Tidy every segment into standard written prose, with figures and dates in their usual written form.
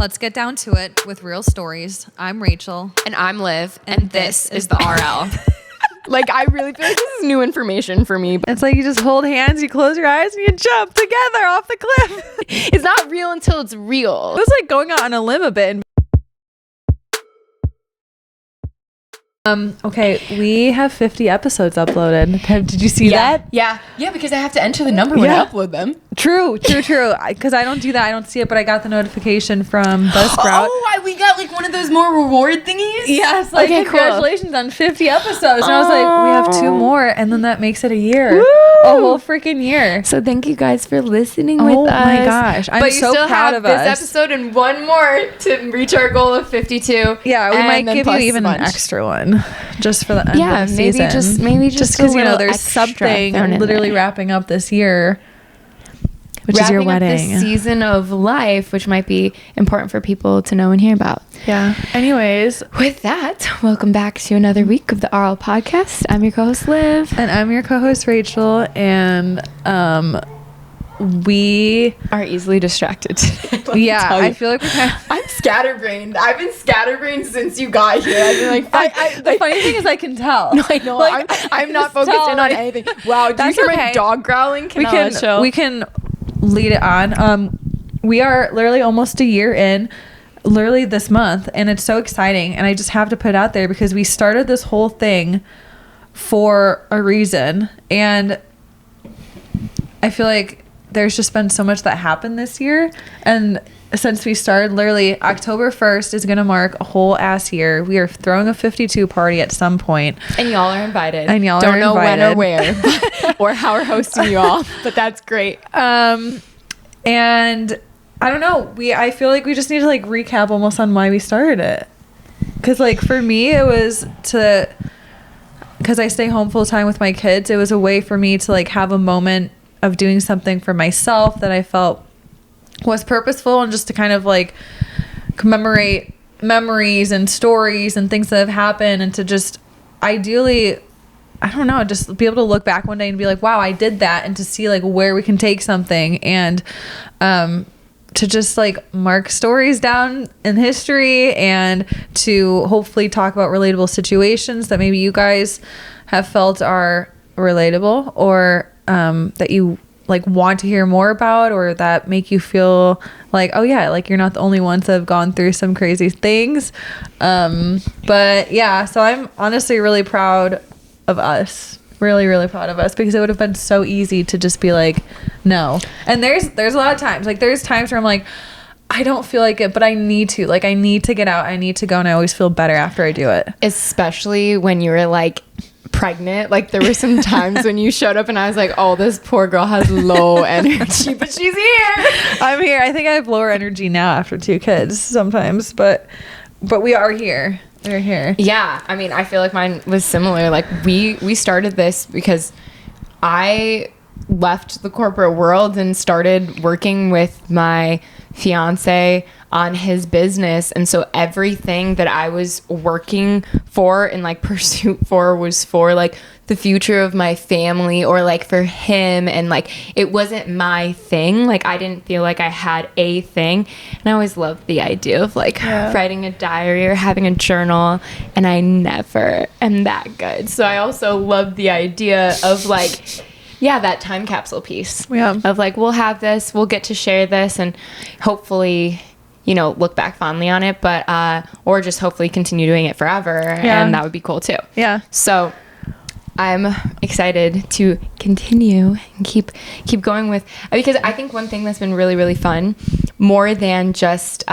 Let's get down to it with real stories. I'm Rachel. And I'm Liv. And this is the RL. Like, I really feel like this is new information for me. It's like you just hold hands, you close your eyes, and you jump together off the cliff. It's not real until it's real. It was like going out on a limb a bit. Okay, we have 50 episodes uploaded. Did you see that? Yeah, because I have to enter the number when I upload them. True. Because I don't do that. I don't see it, but I got the notification from Buzzsprout. Oh, we got like one of those more reward thingies? Yes, like okay, congratulations on 50 episodes. And I was like, we have 2 more, and then that makes it a year. Woo! A whole freaking year. So thank you guys for listening with us. Oh my gosh. I'm so proud of us. But you still have this episode and one more to reach our goal of 52. Yeah, we might give you even an extra one just for the end of the season. Maybe just because, you know, there's something literally wrapping up this year. Which is your wedding. Wrapping up the season of life, which might be important for people to know and hear about. Yeah. Anyways. With that, welcome back to another week of the RL podcast. I'm your co-host, Liv. And I'm your co-host, Rachel. And we are easily distracted today. Yeah, I feel like we're kind of... I'm scatterbrained. I've been scatterbrained since you got here. I've been like... the funny thing is I can tell. No, I know. Like, I'm not focused in on anything. Wow, do you hear my dog growling? We can lead it on. We are literally almost a year in, literally this month, and it's so exciting, and I just have to put it out there because we started this whole thing for a reason, and I feel like there's just been so much that happened this year, and since we started, literally October 1st is gonna mark a whole ass year. We are throwing a 52 party at some point, and y'all are invited. And y'all don't know invited. when or where, or how we're hosting you all, but that's great. And I don't know. I feel like we just need to like recap almost on why we started it, because like for me it was because I stay home full time with my kids. It was a way for me to like have a moment of doing something for myself that I felt was purposeful, and just to kind of like commemorate memories and stories and things that have happened, and to just ideally, I don't know, just be able to look back one day and be like, wow, I did that, and to see like where we can take something, and to just like mark stories down in history, and to hopefully talk about relatable situations that maybe you guys have felt are relatable, or that you like want to hear more about, or that make you feel like, oh yeah, like you're not the only ones that have gone through some crazy things. But yeah, so I'm honestly really proud of us, really proud of us, because it would have been so easy to just be like, no. And there's a lot of times, like there's times where I'm like, I don't feel like it, but I need to get out, I need to go, and I always feel better after I do it. Especially when you were like pregnant. Like there were some times when you showed up and I was like, oh, this poor girl has low energy, but she's here. I'm here. I think I have lower energy now after 2 kids sometimes, but we are here. We're here. Yeah, I mean, I feel like mine was similar. Like we started this because I left the corporate world and started working with my fiance on his business, and so everything that I was working for and like pursuit for was for like the future of my family, or like for him, and like it wasn't my thing. Like I didn't feel like I had a thing, and I always loved the idea of like writing a diary or having a journal, and I never am that good. So I also loved the idea of like that time capsule piece of like, we'll have this, we'll get to share this, and hopefully, you know, look back fondly on it, but or just hopefully continue doing it forever, and that would be cool too. Yeah. So I'm excited to continue and keep going with, because I think one thing that's been really fun, more than just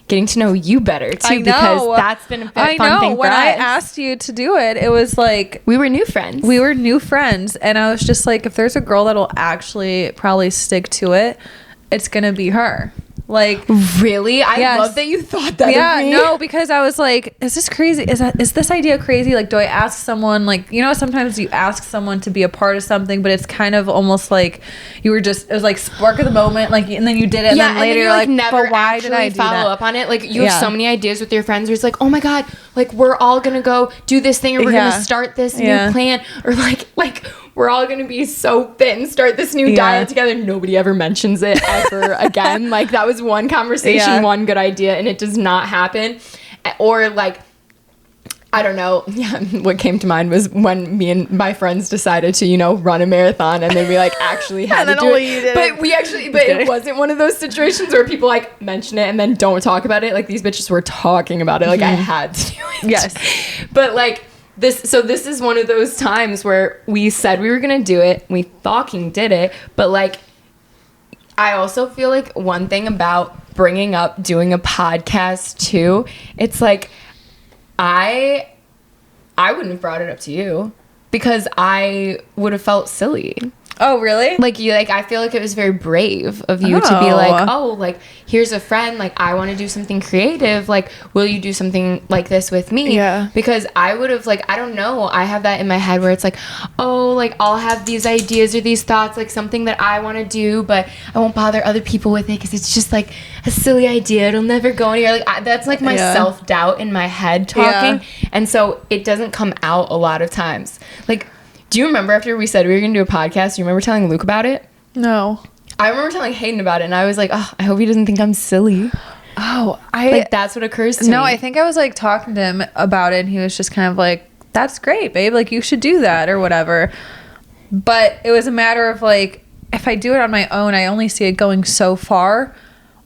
getting to know you better too, because that's been a fun thing for us. When I asked you to do it, it was like we were new friends, and I was just like, if there's a girl that'll actually probably stick to it, it's gonna be her. Like, really? I love that you thought that of me. No, because I was like, is this crazy? Is this idea crazy? Like, do I ask someone, like, you know, sometimes you ask someone to be a part of something, but it's kind of almost like you were just, it was like spark of the moment, like, and then you did it, and then later you're like, never but why did I do follow up on it? Like, you have so many ideas with your friends where it's like, oh my God, like, we're all gonna go do this thing, or we're gonna start this new plan, or like we're all gonna be so fit and start this new diet together. Nobody ever mentions it ever again. Like, that was one conversation, one good idea, and it does not happen. Or like, I don't know. Yeah, what came to mind was when me and my friends decided to, you know, run a marathon, and then we like actually had to do it. But it wasn't one of those situations where people like mention it and then don't talk about it. Like, these bitches were talking about it. Like, I had to do it. Yes. But like this is one of those times where we said we were gonna do it. We fucking did it. But like, I also feel like one thing about bringing up doing a podcast too, it's like, I wouldn't have brought it up to you because I would have felt silly. Oh, really? Like, I feel like it was very brave of you to be like, oh, like, here's a friend, like, I want to do something creative, like, will you do something like this with me? Yeah. Because I would have, like, I don't know, I have that in my head where it's like, oh, like, I'll have these ideas or these thoughts, like, something that I want to do, but I won't bother other people with it because it's just, like, a silly idea. It'll never go anywhere. Like, that's, like, my self-doubt in my head talking. Yeah. And so it doesn't come out a lot of times. Like, do you remember after we said we were going to do a podcast, do you remember telling Luke about it? No. I remember telling Hayden about it, and I was like, oh, I hope he doesn't think I'm silly. Oh, like, that's what occurs to me. No, I think I was, like, talking to him about it, and he was just kind of like, that's great, babe. Like, you should do that or whatever. But it was a matter of, like, if I do it on my own, I only see it going so far,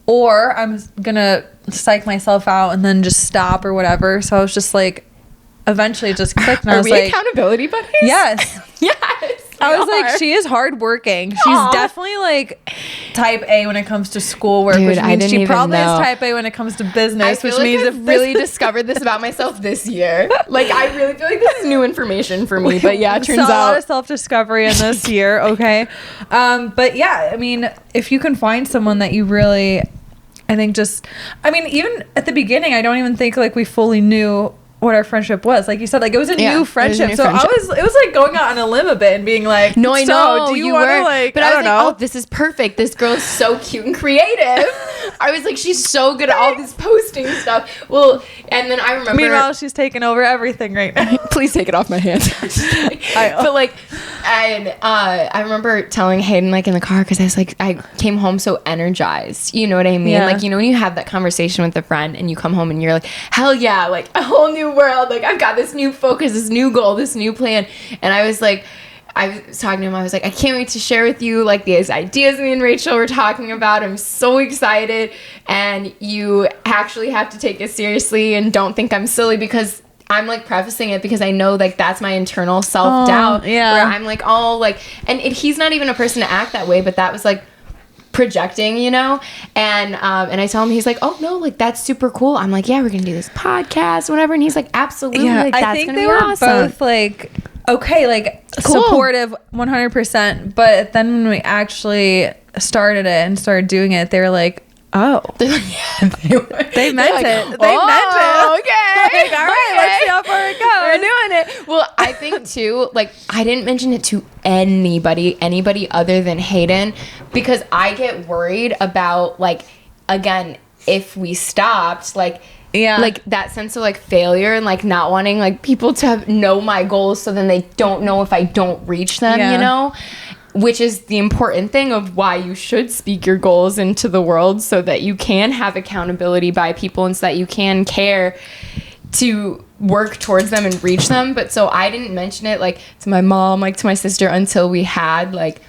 or I'm going to psych myself out and then just stop or whatever. So I was just like, eventually it just clicked, and I was we like, accountability buddies? Yes. Yes. I was like, she is hardworking. She's definitely like type A when it comes to schoolwork, dude, which means she probably know. is type A when it comes to business, which like means I've really discovered this about myself this year. Like, I really feel like this is new information for me. But yeah, it turns out a lot of self-discovery in this year. Okay. But yeah, I mean, if you can find someone that you really, I think just, I mean, even at the beginning, I don't even think like we fully knew what our friendship was. Like you said, like it was a new friendship. It was like going out on a limb a bit and being like, no, I know, do you want to like, but I was like, oh, this is perfect. This girl is so cute and creative. I was like, she's so good at all this posting stuff. Well, and then I remember, meanwhile, she's taking over everything right now. Please take it off my hands. But like, and I remember telling Hayden like in the car, because I was like, I came home so energized. You know what I mean? Yeah. Like, you know, when you have that conversation with a friend and you come home and you're like, hell yeah, like a whole new world. Like, I've got this new focus, this new goal, this new plan. And I was like, I was talking to him, I was like, I can't wait to share with you like these ideas me and Rachel were talking about. I'm so excited, and you actually have to take it seriously and don't think I'm silly, because I'm like prefacing it because I know like that's my internal self-doubt. Where I'm like, oh, like, and he's not even a person to act that way, but that was like projecting, you know. And I tell him, he's like, oh no, like that's super cool. I'm like, yeah, we're gonna do this podcast, whatever. And he's like, absolutely, like that's gonna be awesome. I think they were both like, okay, like cool. Supportive 100%, but then when we actually started it and started doing it, they were like, oh, they're like, yeah, they meant like, it. They meant it. Okay. Like, all right, let's see how far it goes. We're doing it. Well, I think too, like, I didn't mention it to anybody other than Hayden, because I get worried about, like, again, if we stopped, like, like that sense of like failure and like not wanting like people to know my goals, so then they don't know if I don't reach them, you know, which is the important thing of why you should speak your goals into the world, so that you can have accountability by people and so that you can care to work towards them and reach them. But so I didn't mention it like to my mom, like to my sister, until we had like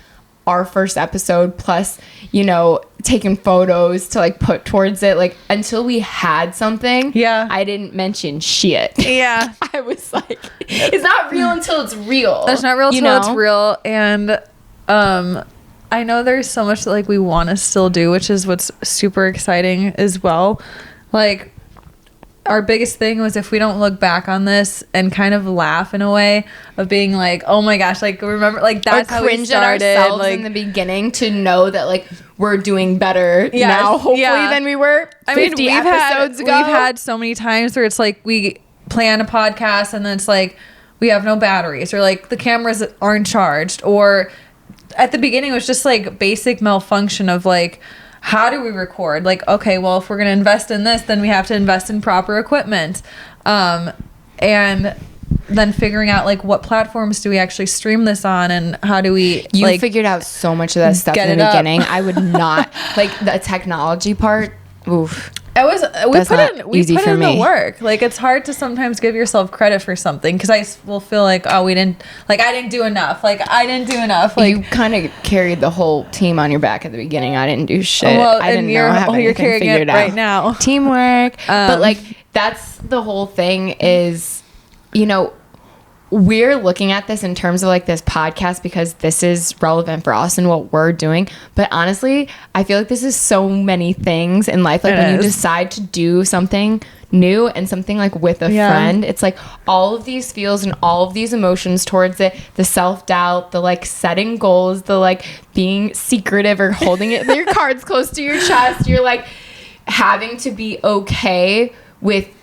our first episode, plus, you know, taking photos to like put towards it, like until we had something. I didn't mention shit. I was like, it's not real until it's real. It's not real until it's real. And I know there's so much that like we want to still do, which is what's super exciting as well. Like, our biggest thing was, if we don't look back on this and kind of laugh in a way of being like, oh my gosh, like remember, like that's how we started, at ourselves like in the beginning, to know that like we're doing better now, hopefully, than we were 50 episodes ago. We've had so many times where it's like we plan a podcast and then it's like we have no batteries, or like the cameras aren't charged, or at the beginning it was just like basic malfunction of like, how do we record? Like, okay, well, if we're going to invest in this, then we have to invest in proper equipment. And then figuring out like what platforms do we actually stream this on, and how do we You figured out so much of that stuff in the beginning. I would not like the technology part. Oof. We put in the work. Like, it's hard to sometimes give yourself credit for something, because I will feel like, oh, I didn't do enough. Like, You kind of carried the whole team on your back at the beginning. I didn't do shit. Well, I didn't know how you're carrying figured it right now. Teamwork. But like, that's the whole thing is, you know, we're looking at this in terms of like this podcast because this is relevant for us and what we're doing. But honestly, I feel like this is so many things in life. Like when you decide to do something new and something like with a friend, it's like all of these feels and all of these emotions towards it, the self-doubt, the like setting goals, the like being secretive or holding your cards close to your chest. You're like having to be okay with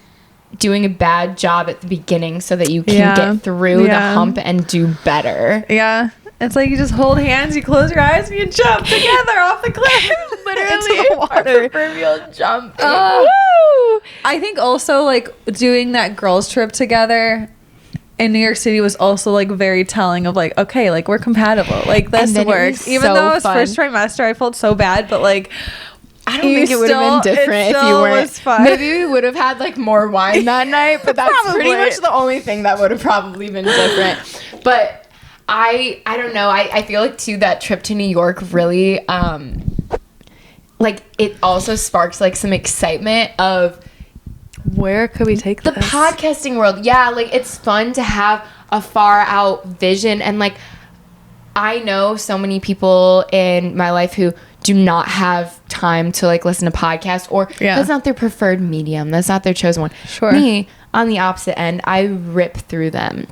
doing a bad job at the beginning so that you can get through the hump and do better. Yeah. It's like you just hold hands, you close your eyes, and you jump together off the cliff. Literally. Into the water. Proverbial jump. Woo! I think also like doing that girls trip together in New York City was also like very telling of like, okay, like we're compatible. Like this works. Even though it was first trimester, I felt so bad, but like I don't think it would have been different if you weren't. Maybe we would have had like more wine that night, but that's pretty much the only thing that would have probably been different. But I don't know. I feel like too that trip to New York really like it also sparks like some excitement of where could we take the podcasting world. Yeah, like it's fun to have a far out vision, and like I know so many people in my life who do not have time to like listen to podcasts, or that's not their preferred medium. That's not their chosen one. Sure. Me, on the opposite end, I rip through them.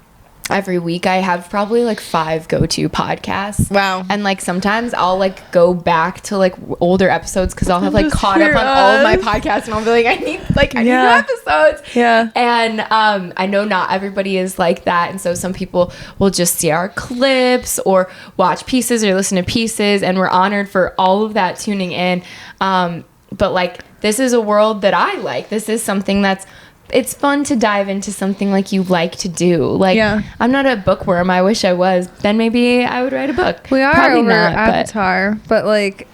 Every week I have probably like 5 go-to podcasts. Wow. And like sometimes I'll like go back to like older episodes because I'll have like caught up on all of my podcasts, and I'll be like, I need new episodes. Yeah. And I know not everybody is like that, and so some people will just see our clips or watch pieces or listen to pieces, and we're honored for all of that tuning in. But like this is a world that I like. This is something it's fun to dive into something like you like to do. Like, I'm not a bookworm. I wish I was. Then maybe I would write a book. We are probably over not, Avatar, but like...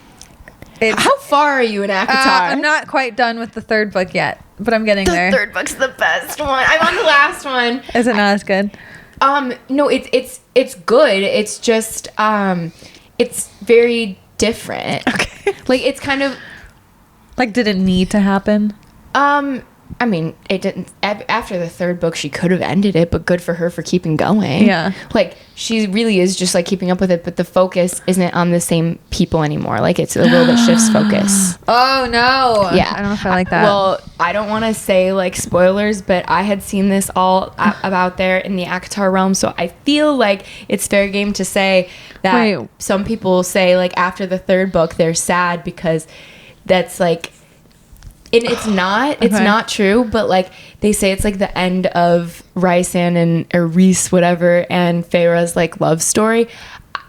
How far are you in Avatar? I'm not quite done with the 3rd book yet, but I'm getting there. The 3rd book's the best one. I'm on the last one. Is it not as good? No, it's good. It's just, it's very different. Okay. Like, it's kind of... Like, did it need to happen? I mean, it didn't. After the 3rd book, she could have ended it, but good for her for keeping going. Yeah. Like, she really is just, like, keeping up with it, but the focus isn't on the same people anymore. Like, it's a little bit shifts focus. Oh, no. Yeah. I don't know if I like that. Well, I don't want to say, like, spoilers, but I had seen this all about there in the Akatar realm, so I feel like it's fair game to say that some people say, like, after the 3rd book, they're sad because that's, like... And it's not true, but like they say it's like the end of Rhysand or Rhys, whatever, and Feyre's like love story.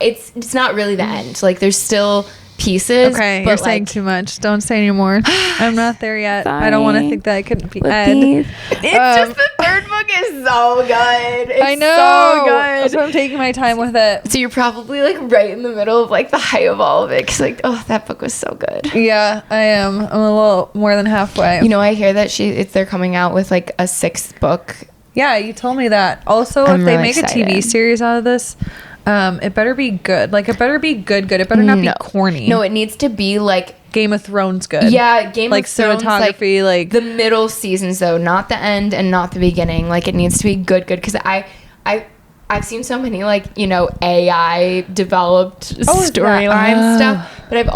It's not really the end. Like there's still pieces. Okay, but you're saying too much. Don't say anymore. I'm not there yet. Sorry. I don't want to think that it couldn't be Ed. It's just the 3rd book is so good. It's I know. So good. That's why I'm taking my time with it. So you're probably like right in the middle of like the height of all of it, because like, oh, that book was so good. Yeah, I am. I'm a little more than halfway. You know, I hear that they're coming out with like a 6th book. Yeah, you told me that. Also, if they make excited. A TV series out of this, it better be good. Like, it better be good. It better not be corny. No, it needs to be like Game of Thrones good. Yeah, Game of Thrones. Cinematography, like the middle seasons though, not the end and not the beginning. Like it needs to be good. Because I've seen so many like, you know, AI developed storyline stuff. But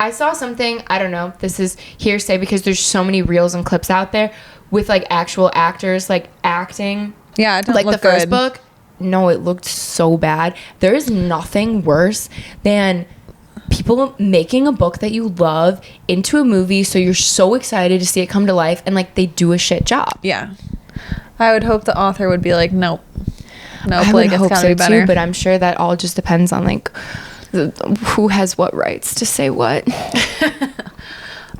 I saw something, I don't know, this is hearsay because there's so many reels and clips out there with like actual actors like acting. Yeah, it doesn't like look the first good. book. No, it looked so bad. There is nothing worse than people making a book that you love into a movie, so you're so excited to see it come to life, and like they do a shit job. Yeah, I would hope the author would be like, nope, I would hope so be better. too. But I'm sure that all just depends on like who has what rights to say what.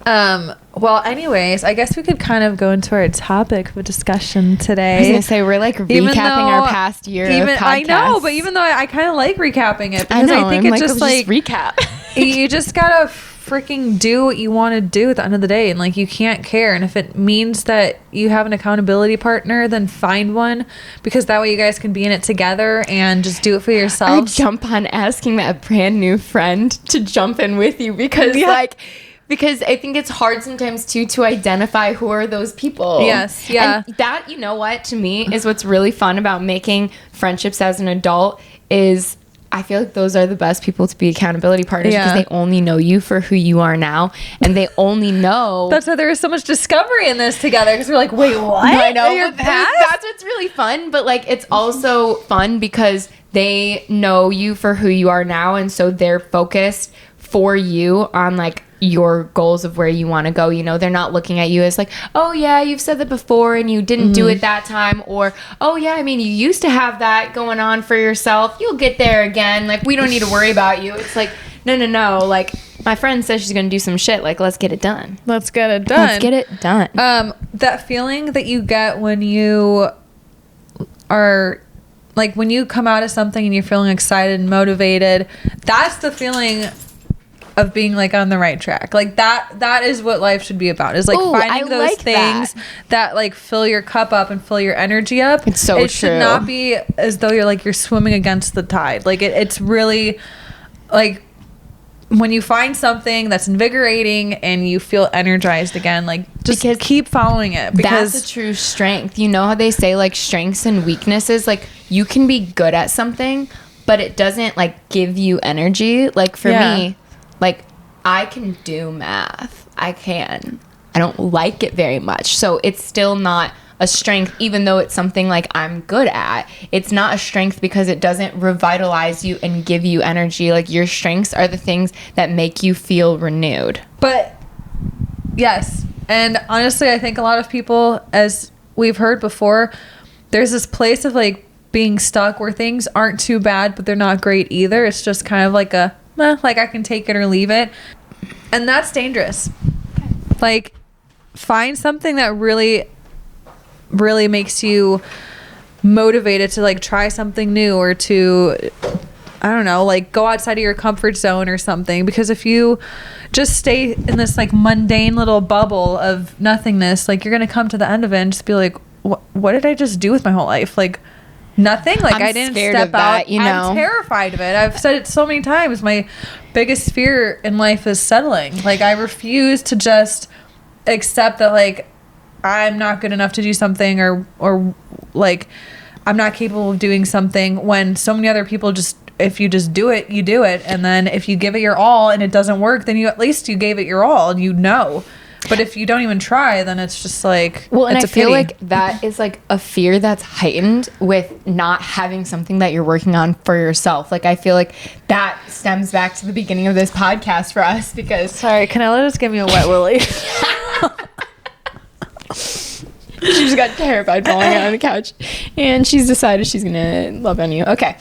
Well, anyways, I guess we could kind of go into our topic of discussion today. I was gonna say we're like recapping our past year of podcasts. I know, but even though I kind of like recapping it because I think I'm it's just like recap. You just gotta freaking do what you want to do at the end of the day, and like you can't care. And if it means that you have an accountability partner, then find one, because that way you guys can be in it together and just do it for yourselves. I jump on asking that brand new friend to jump in with you because because I think it's hard sometimes too to identify who are those people. Yes, yeah. And that, you know what, to me is what's really fun about making friendships as an adult is I feel like those are the best people to be accountability partners because they only know you for who you are now, and they only know. That's why there is so much discovery in this together, because we're like, wait, what? I know. That's what's really fun, but like it's also fun because they know you for who you are now, and so they're focused for you on like your goals of where you want to go. You know, they're not looking at you as like, oh yeah, you've said that before and you didn't do it that time, or oh yeah, I mean, you used to have that going on for yourself, you'll get there again, like we don't need to worry about you. It's like no, like my friend says she's gonna do some shit, like let's get it done. Let's get it done. That feeling that you get when you are like, when you come out of something and you're feeling excited and motivated, that's the feeling of being like on the right track. Like that is what life should be about, is like finding those things that like fill your cup up and fill your energy up. It's so true. It should not be as though you're swimming against the tide. Like it's really like when you find something that's invigorating and you feel energized again, like just keep following it, because that's a true strength. You know how they say like strengths and weaknesses, like you can be good at something but it doesn't like give you energy. Like for me, like, I can do math. I don't like it very much. So it's still not a strength, even though it's something like I'm good at. It's not a strength because it doesn't revitalize you and give you energy. Like, your strengths are the things that make you feel renewed. But, yes. And honestly, I think a lot of people, as we've heard before, there's this place of, like, being stuck where things aren't too bad, but they're not great either. It's just kind of like like I can take it or leave it. And that's dangerous. Like, find something that really, really makes you motivated to like try something new, or to, I don't know, like go outside of your comfort zone or something. Because if you just stay in this like mundane little bubble of nothingness, like you're going to come to the end of it and just be like, what did I just do with my whole life? Like, nothing. Like, I didn't step out. You know, I'm terrified of it. I've said it so many times. My biggest fear in life is settling. Like, I refuse to just accept that like I'm not good enough to do something, or like I'm not capable of doing something, when so many other people just, if you just do it, you do it. And then if you give it your all and it doesn't work, then at least you gave it your all, and you know. But if you don't even try, then it's just like, well, and I feel like that is like a fear that's heightened with not having something that you're working on for yourself. Like, I feel like that stems back to the beginning of this podcast for us, because... Sorry, can I let us give me a wet willy? She just got terrified falling out on the couch, and she's decided she's gonna love on you. Okay.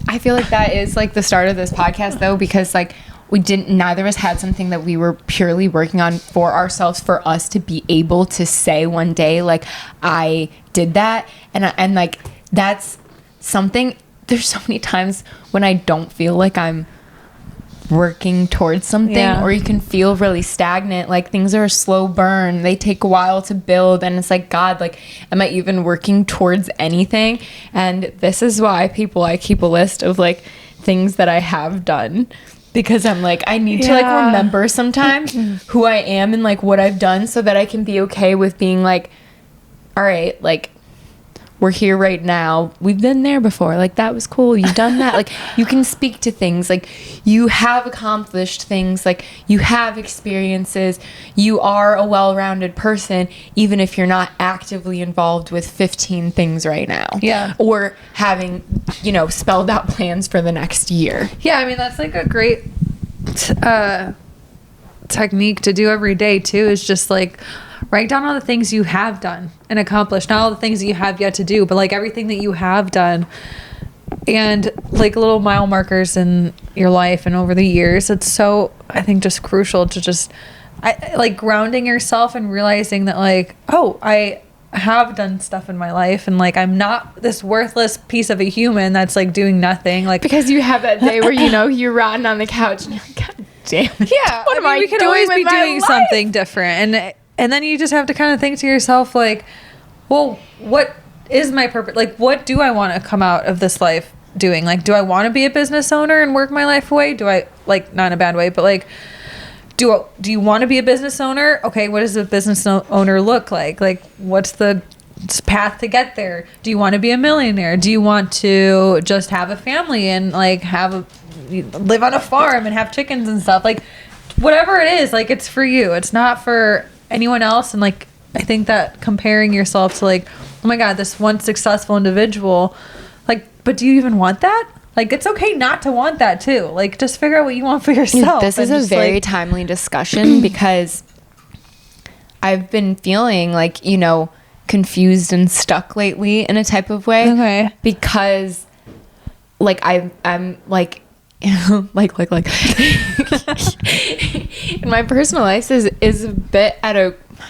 I feel like that is like the start of this podcast, though, because like neither of us had something that we were purely working on for ourselves, for us to be able to say one day, like, I did that. And like, that's something, there's so many times when I don't feel like I'm working towards something, or you can feel really stagnant, like things are a slow burn, they take a while to build, and it's like, God, like, am I even working towards anything? And this is why I keep a list of like things that I have done, because I'm like, I need to like remember sometimes who I am and like what I've done, so that I can be okay with being like, all right, like, we're here right now. We've been there before. Like, that was cool. You've done that. Like, you can speak to things. Like, you have accomplished things. Like, you have experiences. You are a well-rounded person, even if you're not actively involved with 15 things right now. Yeah. Or having, spelled out plans for the next year. Yeah, I mean, that's like a great technique to do every day, too, is just like, write down all the things you have done and accomplished, not all the things that you have yet to do, but like everything that you have done, and like little mile markers in your life and over the years. It's so, I think, just crucial to just like grounding yourself and realizing that like, oh, I have done stuff in my life, and like I'm not this worthless piece of a human that's like doing nothing. Like, because you have that day where you're rotting on the couch and you're like, God damn it. Yeah, what am I we could doing always with be my doing life? something different, and then you just have to kind of think to yourself like, well, what is my purpose? Like, what do I want to come out of this life doing? Like, do I want to be a business owner and work my life away? Do I, like, not in a bad way, but like, do you want to be a business owner? Okay, what does a business owner look like? Like, what's the path to get there? Do you want to be a millionaire? Do you want to just have a family and like live on a farm and have chickens and stuff? Like, whatever it is, like, it's for you. It's not for anyone else. And like, I think that comparing yourself to like, oh my God, this one successful individual, like, but do you even want that? Like, it's okay not to want that too. Like, just figure out what you want for yourself. This is a very timely discussion because I've been feeling like, confused and stuck lately in a type of way. Okay. Because like I'm like like my personal life is a bit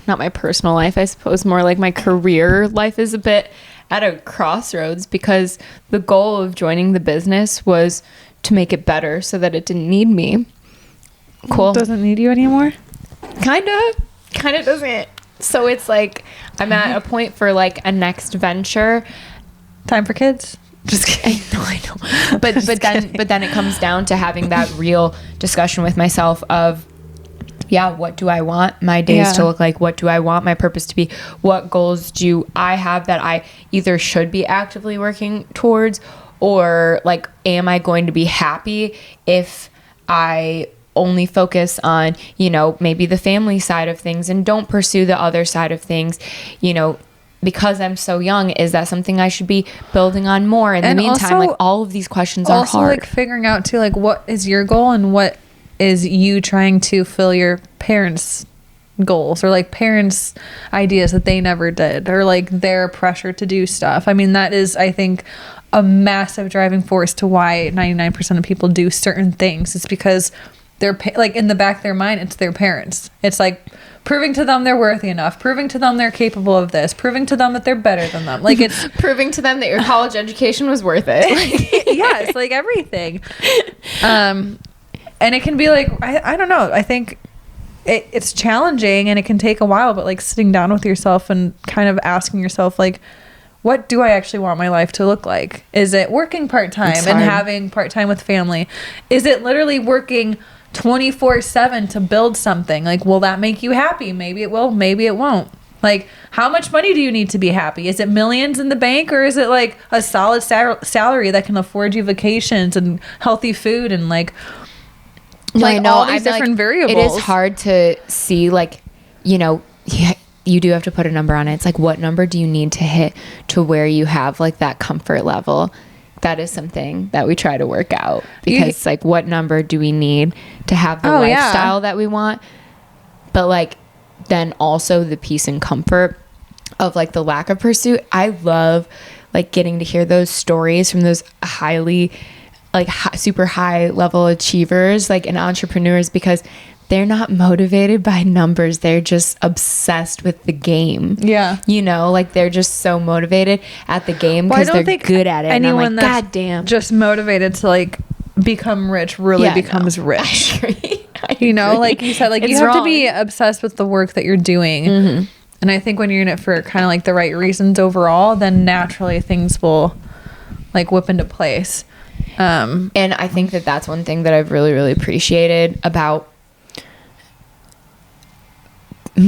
not my personal life, I suppose more like my career life is a bit at a crossroads, because the goal of joining the business was to make it better so that it didn't need me. Cool. It doesn't need you anymore? Kind of doesn't. So it's like I'm at a point for like a next venture. Time for kids? Just kidding. I know. But then it comes down to having that real discussion with myself of, yeah, what do I want my days to look like? What do I want my purpose to be? What goals do I have that I either should be actively working towards, or like, am I going to be happy if I only focus on, maybe the family side of things and don't pursue the other side of things, because I'm so young? Is that something I should be building on more? In the meantime, like, all of these questions are hard. Also, like, figuring out too, like, what is your goal and what is you trying to fill your parents' goals, or like parents' ideas that they never did, or like their pressure to do stuff. I mean, that is, I think, a massive driving force to why 99% of people do certain things. It's because they're like, in the back of their mind, it's their parents. It's like proving to them they're worthy enough, proving to them they're capable of this, proving to them that they're better than them. Like, it's proving to them that your college education was worth it. yeah, it's like everything. And it can be like, I don't know. I think it's challenging and it can take a while, but like sitting down with yourself and kind of asking yourself, like, what do I actually want my life to look like? Is it working part-time and having part-time with family? Is it literally working 24/7 to build something? Like, will that make you happy? Maybe it will, maybe it won't. Like, how much money do you need to be happy? Is it millions in the bank, or is it like a solid salary that can afford you vacations and healthy food and like I know all these different variables? It is hard to see, like, you do have to put a number on it. It's like, what number do you need to hit to where you have like that comfort level? That is something that we try to work out, because like, what number do we need to have the lifestyle that we want? But like, then also the peace and comfort of like the lack of pursuit. I love like getting to hear those stories from those highly like super high level achievers, like, and entrepreneurs, because they're not motivated by numbers. They're just obsessed with the game. Yeah. Like, they're just so motivated at the game because they're good at it. Anyone and I'm like, that's God damn, just motivated to like become rich really becomes rich. I agree. Like you said, like, you have to be obsessed with the work that you're doing. Mm-hmm. And I think when you're in it for kind of like the right reasons overall, then naturally things will like whip into place. And I think that that's one thing that I've really, really appreciated about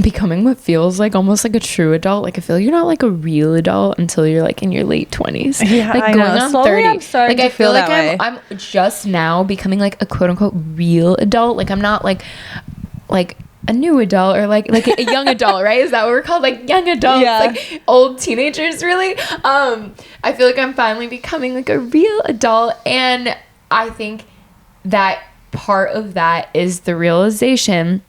becoming what feels like almost like a true adult. Like, I feel you're not like a real adult until you're like in your late 20s. Yeah, like, I going know. on Slowly 30. I'm starting like, to I feel like way. I'm just now becoming like a quote unquote real adult. Like, I'm not like a new adult or like a young adult, right? Is that what we're called? Like, young adults, like old teenagers, really. I feel like I'm finally becoming like a real adult, and I think that part of that is the realization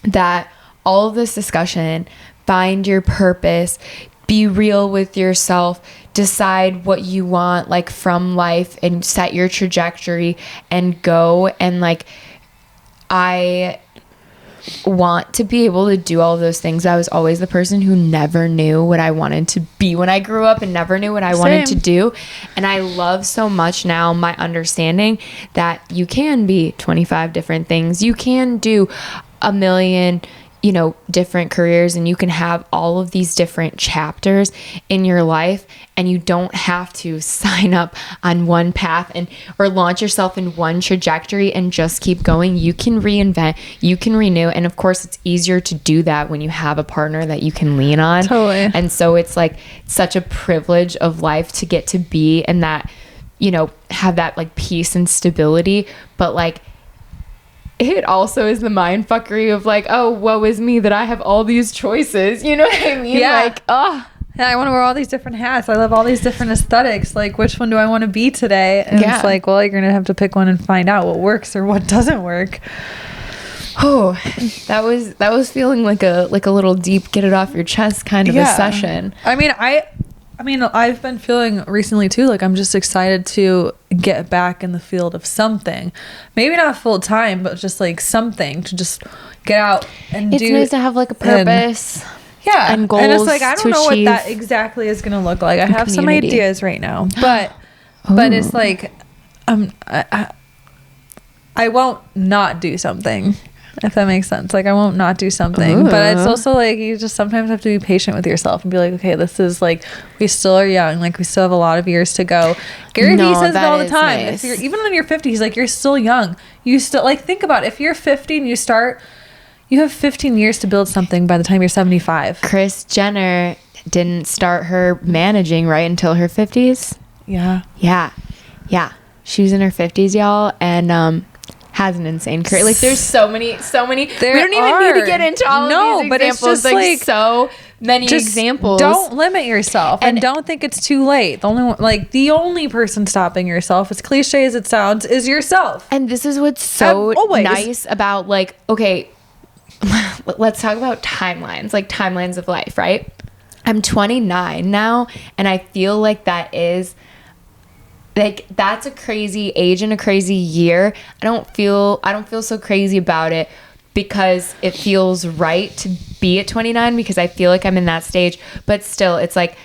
that all of this discussion, find your purpose, be real with yourself, decide what you want like from life and set your trajectory and go. And like, I want to be able to do all those things. I was always the person who never knew what I wanted to be when I grew up and never knew what I wanted to do. And I love so much now my understanding that you can be 25 different things. You can do a million, you know, different careers, and you can have all of these different chapters in your life, and you don't have to sign up on one path and or launch yourself in one trajectory and just keep going. You can reinvent, you can renew, and of course it's easier to do that when you have a partner that you can lean on. Totally. And so it's like such a privilege of life to get to be in that, you know, have that like peace and stability. But like, it also is the mind fuckery of like, oh, woe is me that I have all these choices. You know what I mean? Yeah. Like, oh. Yeah, I want to wear all these different hats. I love all these different aesthetics. Like, which one do I want to be today? And it's like, well, you're going to have to pick one and find out what works or what doesn't work. Oh, that was feeling like a little deep, get it off your chest kind of a session. I mean, I've been feeling recently too, like I'm just excited to get back in the field of something. Maybe not full time, but just like something to just get out and do. It's nice to have like a purpose. And goals. And it's like, I don't know achieve. what that exactly is going to look like. I have some ideas right now, but it's like, I won't not do something. If that makes sense. Like, I won't not do something. Ooh. But it's also like, you just sometimes have to be patient with yourself and be like, okay, this is like, we still are young. Like, we still have a lot of years to go. Gary Vee says it all the time. Nice. If you're even in your 50s, like, you're still young. You still, like, think about it. If you're 50 and you have 15 years to build something by the time you're 75. Kris Jenner didn't start her managing right until her 50s. Yeah. Yeah. She was in her 50s, y'all. And, has an insane career. Like, there's so many. We don't even need to get into all of these examples. But it's just like so many examples. Don't limit yourself and don't think it's too late. The only person stopping yourself, as cliche as it sounds, is yourself. And this is what's so nice about, like, okay, let's talk about timelines, like timelines of life, right? I'm 29 now, and I feel like that is like, that's a crazy age and a crazy year. I don't feel so crazy about it because it feels right to be at 29 because I feel like I'm in that stage. But still, it's like,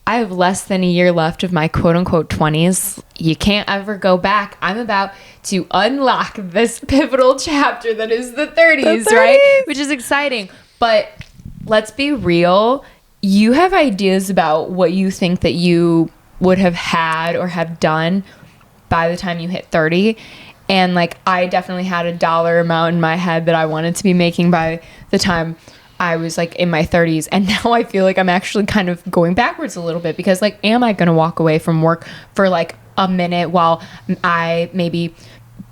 I have less than a year left of my quote unquote 20s. You can't ever go back. I'm about to unlock this pivotal chapter that is the 30s, right? Which is exciting. But let's be real. You have ideas about what you think that you would have had or have done by the time you hit 30. And like, I definitely had a dollar amount in my head that I wanted to be making by the time I was like in my 30s. And now I feel like I'm actually kind of going backwards a little bit because, like, am I going to walk away from work for like a minute while I maybe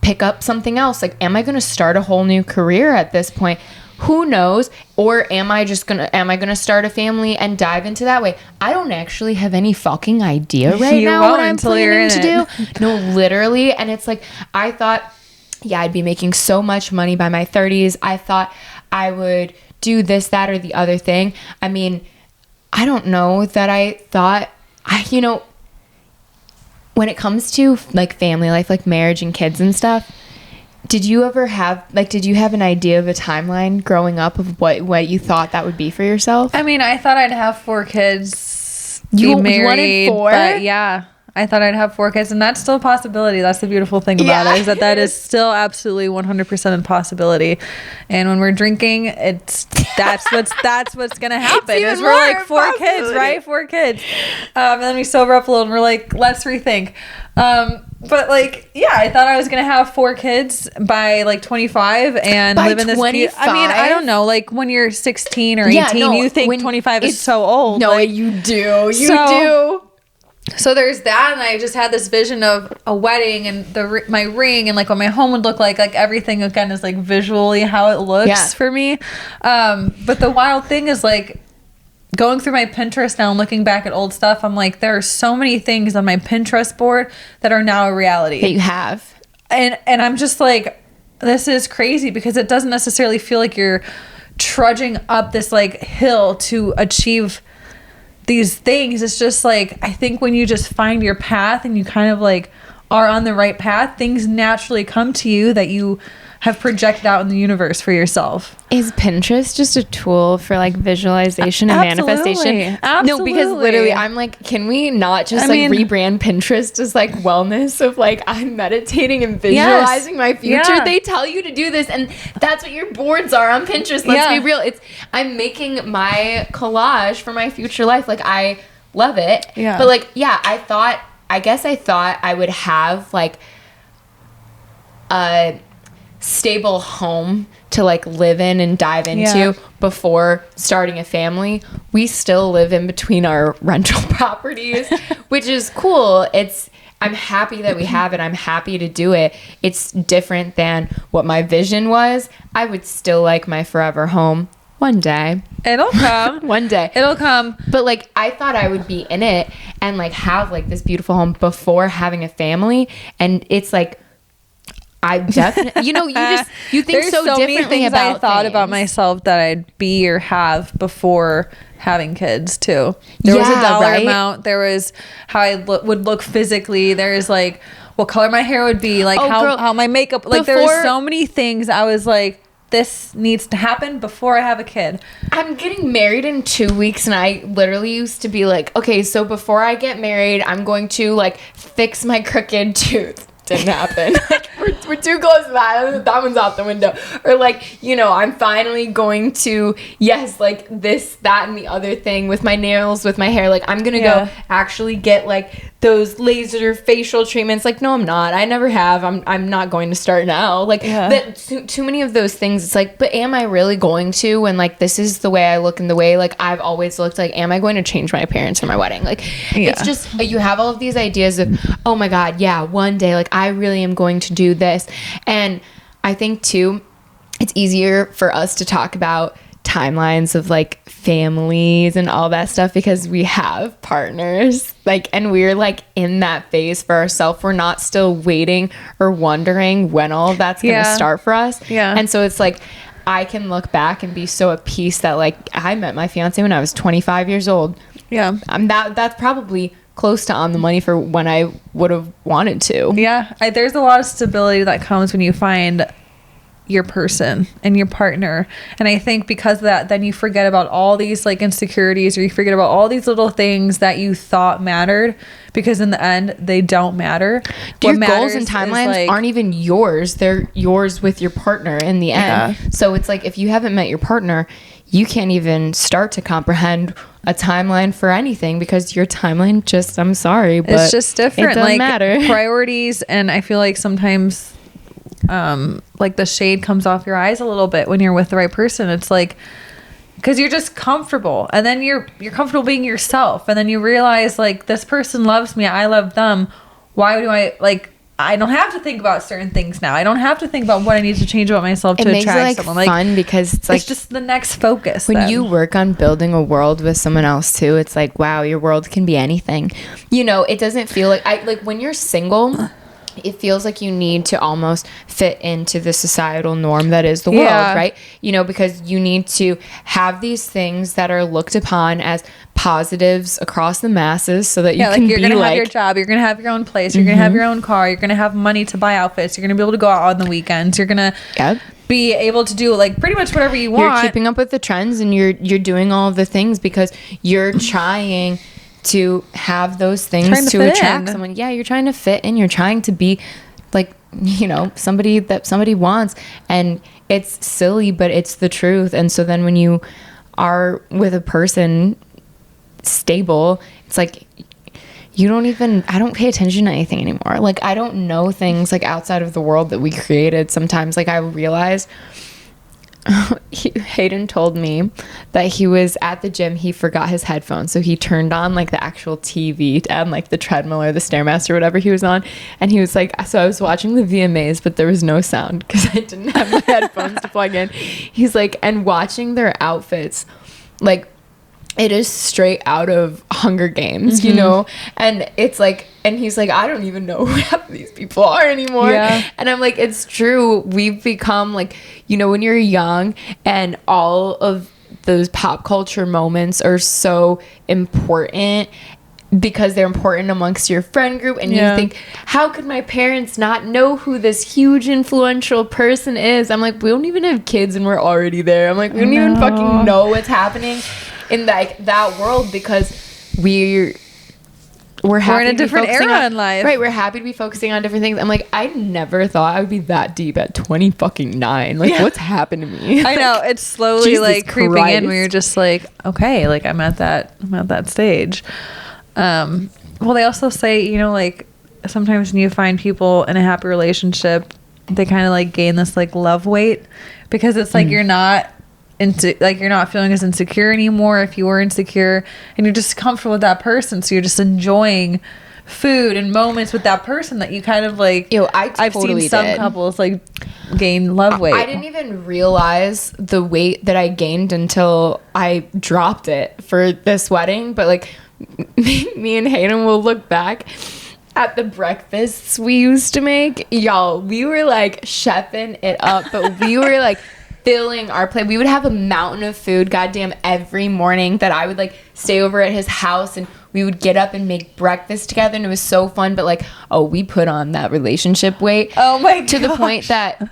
pick up something else? Like, am I going to start a whole new career at this point? Who knows? Or am I gonna start a family and dive into that way? I don't actually have any fucking idea right now what I'm planning to do. No, literally. And it's like, I thought, I'd be making so much money by my 30s. I thought I would do this, that, or the other thing. I mean, I don't know that I thought, when it comes to like family life, like marriage and kids and stuff, did you have an idea of a timeline growing up of what you thought that would be for yourself? I mean, I thought I'd have 4 kids, be married, you wanted 4? But yeah, I thought I'd have 4 kids, and that's still a possibility. That's the beautiful thing about it, is that is still absolutely 100% a possibility. And when we're drinking, that's what's gonna happen. Is we're like 4 kids, right? 4 kids, and then we sober up a little, and we're like, let's rethink. But like, I thought I was gonna have 4 kids by like 25 and live in this. I mean, I don't know. Like, when you're 16 or 18, you think 25 is so old. No, like, you do. You do. So there's that, and I just had this vision of a wedding and my ring and like what my home would look like everything again is like visually how it looks for me. But the wild thing is, like, going through my Pinterest now and looking back at old stuff, I'm like, there are so many things on my Pinterest board that are now a reality. That you have. And I'm just like, this is crazy because it doesn't necessarily feel like you're trudging up this like hill to achieve these things. It's just like, I think when you just find your path and you kind of like are on the right path, things naturally come to you that you have projected out in the universe for yourself. Is Pinterest just a tool for like visualization and manifestation? Absolutely. No, because literally I'm like, can we not just rebrand Pinterest as like wellness of like, I'm meditating and visualizing my future? Yeah. They tell you to do this, and that's what your boards are on Pinterest. Let's be real. I'm making my collage for my future life. Like, I love it. Yeah. But like, I guess I thought I would have like a stable home to like live in and dive into before starting a family. We still live in between our rental properties, which is cool. I'm happy that we have it. I'm happy to do it. It's different than what my vision was. I would still like my forever home one day. It'll come. One day. It'll come. But like, I thought I would be in it and like have like this beautiful home before having a family. And it's like, I definitely, you think so differently many things about I thought things. about myself that I'd be or have before having kids too. There was a dollar amount. There was how I would look physically. There's like what color my hair would be, like how my makeup, like there were so many things I was like, this needs to happen before I have a kid. I'm getting married in 2 weeks, and I literally used to be like, okay, so before I get married, I'm going to like fix my crooked tooth. Didn't happen. Like, we're too close to that. That one's out the window. Or like, I'm finally going to, like this, that, and the other thing with my nails, with my hair. Like, I'm going to go actually get like those laser facial treatments. Like, no, I'm not. I never have. I'm not going to start now. Like, too many of those things. It's like, but am I really going to? When like, this is the way I look and the way like I've always looked. Like, am I going to change my appearance for my wedding? Like, it's just, you have all of these ideas of, oh my God, one day, like, I really am going to do this. And I think too, it's easier for us to talk about timelines of like families and all that stuff because we have partners, like, and we're like in that phase for ourselves. We're not still waiting or wondering when all of that's going to start for us. And so it's like, I can look back and be so at peace that like I met my fiance when I was 25 years old. That's probably close to on the money for when I would have wanted to. There's a lot of stability that comes when you find your person and your partner, and I think because of that, then you forget about all these like insecurities, or you forget about all these little things that you thought mattered, because in the end they don't matter. Your goals and timelines aren't even yours. They're yours with your partner in the end. So it's like, if you haven't met your partner, you can't even start to comprehend a timeline for anything, because your timeline just, I'm sorry, but it's just different. It doesn't matter. Priorities, and I feel like sometimes like the shade comes off your eyes a little bit when you're with the right person. It's like, because you're just comfortable, and then you're comfortable being yourself, and then you realize like, this person loves me, I love them. Why do I don't have to think about certain things now. I don't have to think about what I need to change about myself to attract someone. Like, fun, because it's like, it's just the next focus. When you work on building a world with someone else too, it's like, wow, your world can be anything. It doesn't feel like when you're single, it feels like you need to almost fit into the societal norm that is the world, right? Because you need to have these things that are looked upon as positives across the masses, so that you can you're be gonna have your job, you're gonna have your own place, you're gonna have your own car, you're gonna have money to buy outfits, you're gonna be able to go out on the weekends, you're gonna be able to do like pretty much whatever you want. You're keeping up with the trends, and you're doing all of the things because you're trying to have those things to attract someone. You're trying to fit in. You're trying to be like, somebody that somebody wants. And it's silly, but it's the truth. And so then when you are with a person stable, it's like, I don't pay attention to anything anymore. Like, I don't know things like outside of the world that we created. Sometimes like I realize, Hayden told me that he was at the gym, he forgot his headphones, so he turned on like the actual TV and like the treadmill or the Stairmaster or whatever he was on, and he was like, so I was watching the VMAs, but there was no sound because I didn't have my headphones to plug in. He's like, and watching their outfits, like, it is straight out of Hunger Games, and it's like, and he's like, I don't even know who half of these people are anymore. And I'm like, it's true. We've become like, when you're young and all of those pop culture moments are so important because they're important amongst your friend group, and you think, how could my parents not know who this huge influential person is? I'm like, we don't even have kids and we're already there. I'm like, we don't even fucking know what's happening in like that world because we're happy in a different era in life. Right, we're happy to be focusing on different things. I'm like, I never thought I would be that deep at 29. Like, what's happened to me? I know, it's slowly Jesus like creeping Christ. in where you're just like, okay, like I'm at that stage. Well, they also say, you know, like sometimes when you find people in a happy relationship, they kind of like gain this like love weight because it's like you're not feeling as insecure anymore if you were insecure, and you're just comfortable with that person, so you're just enjoying food and moments with that person that you kind of like. I've seen some couples like gain love weight. I didn't even realize the weight that I gained until I dropped it for this wedding, but like me and Hayden will look back at the breakfasts we used to make. Y'all, we were like chefing it up, but we were like filling our plate. We would have a mountain of food goddamn every morning that I would like stay over at his house, and we would get up and make breakfast together, and it was so fun. But like, we put on that relationship weight. Oh my god. To the point that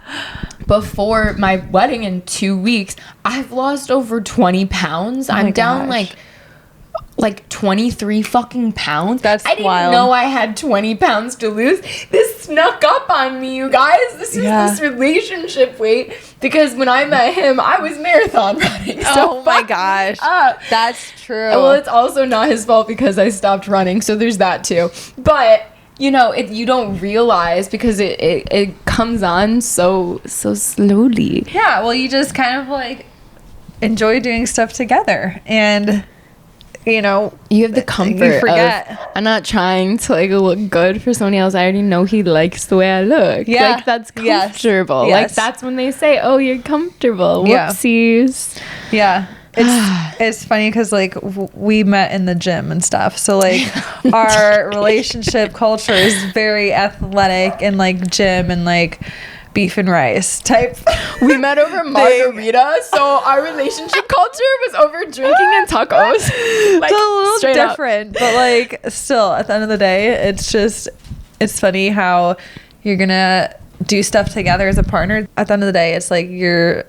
before my wedding in 2 weeks, I've lost over 20 pounds. I'm down like 23 fucking pounds. That's I didn't wild. know I had 20 pounds to lose. This snuck up on me, you guys. This is this relationship weight, because when I met him, I was marathon running. So oh my gosh. That's true. Well, it's also not his fault because I stopped running, so there's that too. But you know, you don't realize because it comes on so slowly. Yeah, well, you just kind of like enjoy doing stuff together, and you know, you have the comfort. You forget. I'm not trying to like look good for somebody else. I already know he likes the way I look. Yeah, like that's comfortable. Yes. Like that's when they say, "Oh, you're comfortable." Whoopsies. Yeah. It's funny because like we met in the gym and stuff, so like our relationship culture is very athletic and like gym and like beef and rice type. We met over margarita, so our relationship culture was over drinking and tacos. Like, it's a little different, but like still at the end of the day, it's funny how you're gonna do stuff together as a partner. At the end of the day, it's like you're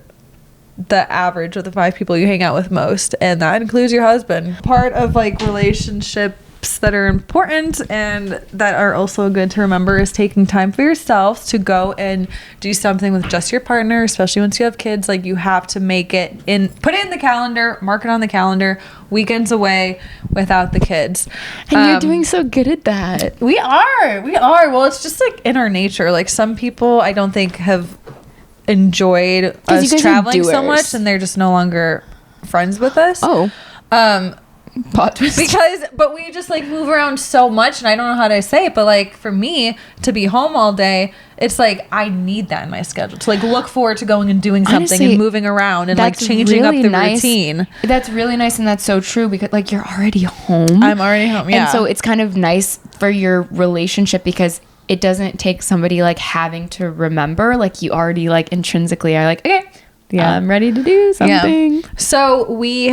the average of the 5 people you hang out with most, and that includes your husband. Part of like relationships that are important and that are also good to remember is taking time for yourselves to go and do something with just your partner, especially once you have kids. Like you have to make it in, put it in the calendar, mark it on the calendar, weekends away without the kids. And you're doing so good at that. We are. Well, it's just like in our nature. Like some people I don't think have enjoyed us traveling so much, and they're just no longer friends with us. Plot twist. But we just like move around so much, and I don't know how to say it, but like for me to be home all day, it's like I need that in my schedule to like look forward to going and doing something. Honestly, and moving around and like changing really up the routine. That's really nice, and that's so true because like you're already home. I'm already home, yeah. And so it's kind of nice for your relationship because it doesn't take somebody like having to remember. Like you already like intrinsically are like, okay, I'm ready to do something. Yeah. So we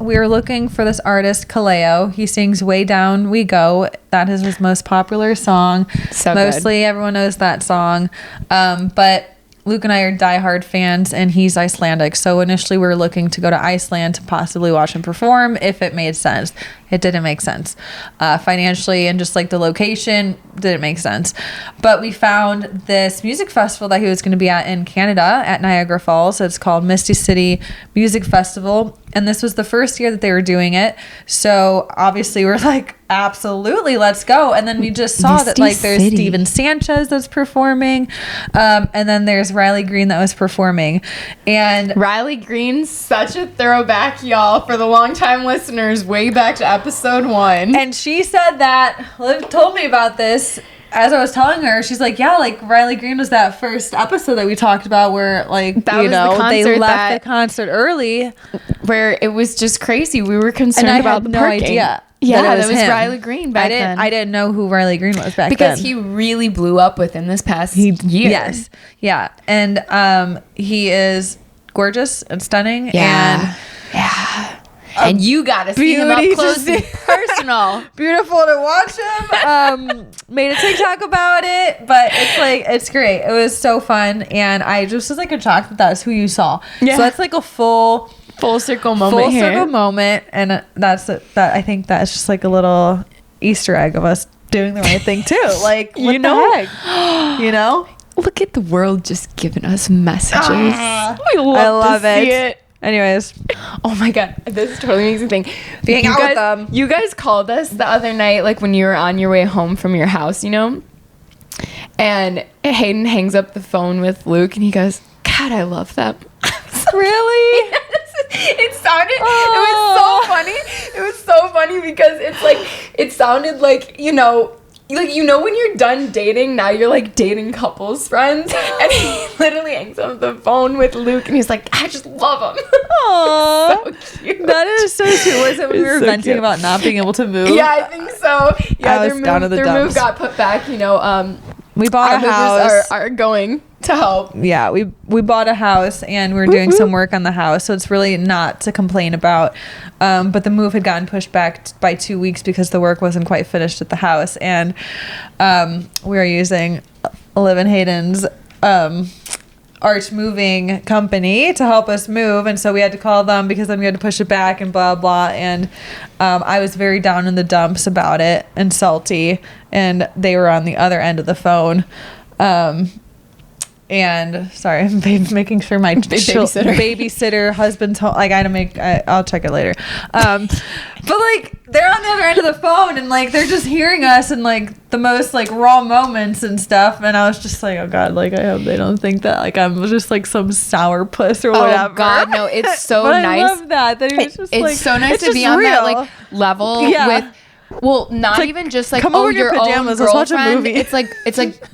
were looking for this artist, Kaleo. He sings Way Down We Go. That is his most popular song. So mostly everyone knows that song. But Luke and I are diehard fans, and he's Icelandic. So initially we were looking to go to Iceland to possibly watch him perform if it made sense. It didn't make sense. Financially and just like the location didn't make sense. But we found this music festival that he was going to be at in Canada at Niagara Falls. It's called Misty City Music Festival. And this was the first year that they were doing it. So obviously we're like, absolutely, let's go. And then we just saw that like there's Steven Sanchez that's performing. And then there's Riley Green that was performing. And Riley Green's such a throwback, y'all, for the longtime listeners, way back to episode 1. And she said that, Liv told me about this as I was telling her. She's like, yeah, like Riley Green was that first episode that we talked about where like, that you know, they left the concert early. Where it was just crazy. We were concerned about the parking. Idea. Yeah, that was Riley Green back then. I didn't know who Riley Green was back then. Because he really blew up within this past year. Yes. Yeah. And he is gorgeous and stunning. Yeah. And Yeah. And you got to see him up close and personal. Beautiful to watch him. Made a TikTok about it, but it's great. It was so fun, and I just was like shocked that that's who you saw. Yeah. So that's like a full circle moment, and that's it. That I think that's just like a little Easter egg of us doing the right thing too. Like, what the heck? You know? Look at the world just giving us messages. We love to see it. Anyways, oh my god, this totally makes me think. Being out with them. You guys called us the other night, like when you were on your way home from your house, you know? And Hayden hangs up the phone with Luke, and he goes, "God, I love them." Really? Yes. It was so funny. It was so funny because it sounded like, you know when you're done dating, now you're like dating couples friends, and he literally hangs up the phone with Luke, and he's like, "I just love him." Aww, so cute. That is so cute. Was it when we were venting about not being able to move? Yeah, I think so. Yeah, their move got put back. You know, we bought a house. Are going to help. Yeah, we bought a house, and we're doing some work on the house, so it's really not to complain about. But the move had gotten pushed back by 2 weeks because the work wasn't quite finished at the house, and we are using Liv and Hayden's arch moving company to help us move, and so we had to call them because then we had to push it back and blah blah. And I was very down in the dumps about it and salty, and they were on the other end of the phone. And sorry, I'm making sure my babysitter husband's home. Like, I'll check it later. But like, they're on the other end of the phone, and like, they're just hearing us in like the most like raw moments and stuff. And I was just like, oh god, like, I hope they don't think that like I'm just like some sour puss or whatever. Oh god, no, it's so but nice. I love that. It's so nice to be on that like level with. Well, not like, even just like, come over in your pajamas, let's watch a movie. It's like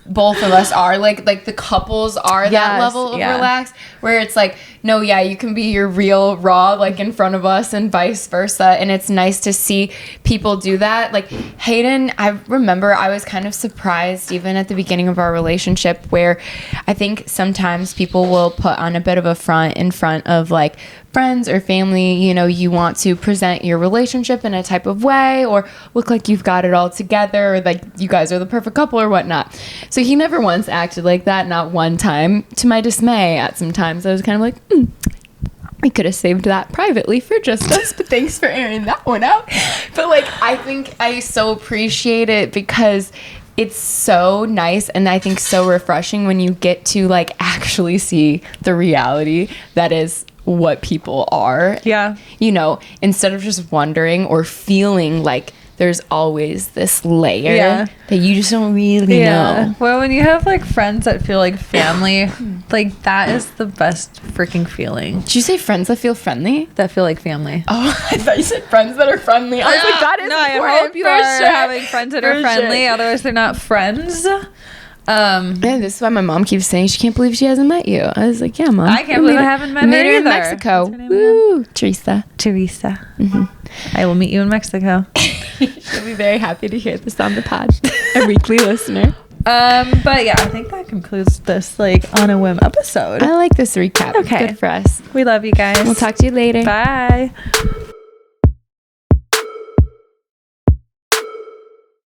both of us are like the couples are that level of relaxed, where it's like, no, yeah, you can be your real raw like in front of us and vice versa. And it's nice to see people do that. Like Hayden, I remember I was kind of surprised even at the beginning of our relationship, where I think sometimes people will put on a bit of a front in front of like friends or family. You know, you want to present your relationship in a type of way or look like you've got it all together, or like you guys are the perfect couple or whatnot. So he never once acted like that, not one time. To my dismay, at some times I was kind of like, we could have saved that privately for just us, but thanks for airing that one out. But like, I think I so appreciate it because it's so nice, and I think so refreshing when you get to like actually see the reality that is what people are. Yeah. You know, instead of just wondering or feeling like there's always this layer that you just don't really know. Well, when you have like friends that feel like family, like that is the best freaking feeling. Did you say friends that feel friendly? That feel like family. Oh, I thought you said friends that are friendly. I was like, that is important. I hope you are having friends that are friendly. Otherwise, they're not friends. Yeah, this is why my mom keeps saying she can't believe she hasn't met you. I was like, yeah, Mom. I can't believe I haven't met her either. In Mexico. Woo, Teresa. Mm-hmm. I will meet you in Mexico. She'll be very happy to hear this on the pod. A weekly listener. But yeah, I think that concludes this like on a whim episode. I like this recap. Okay. Good for us. We love you guys. We'll talk to you later. Bye.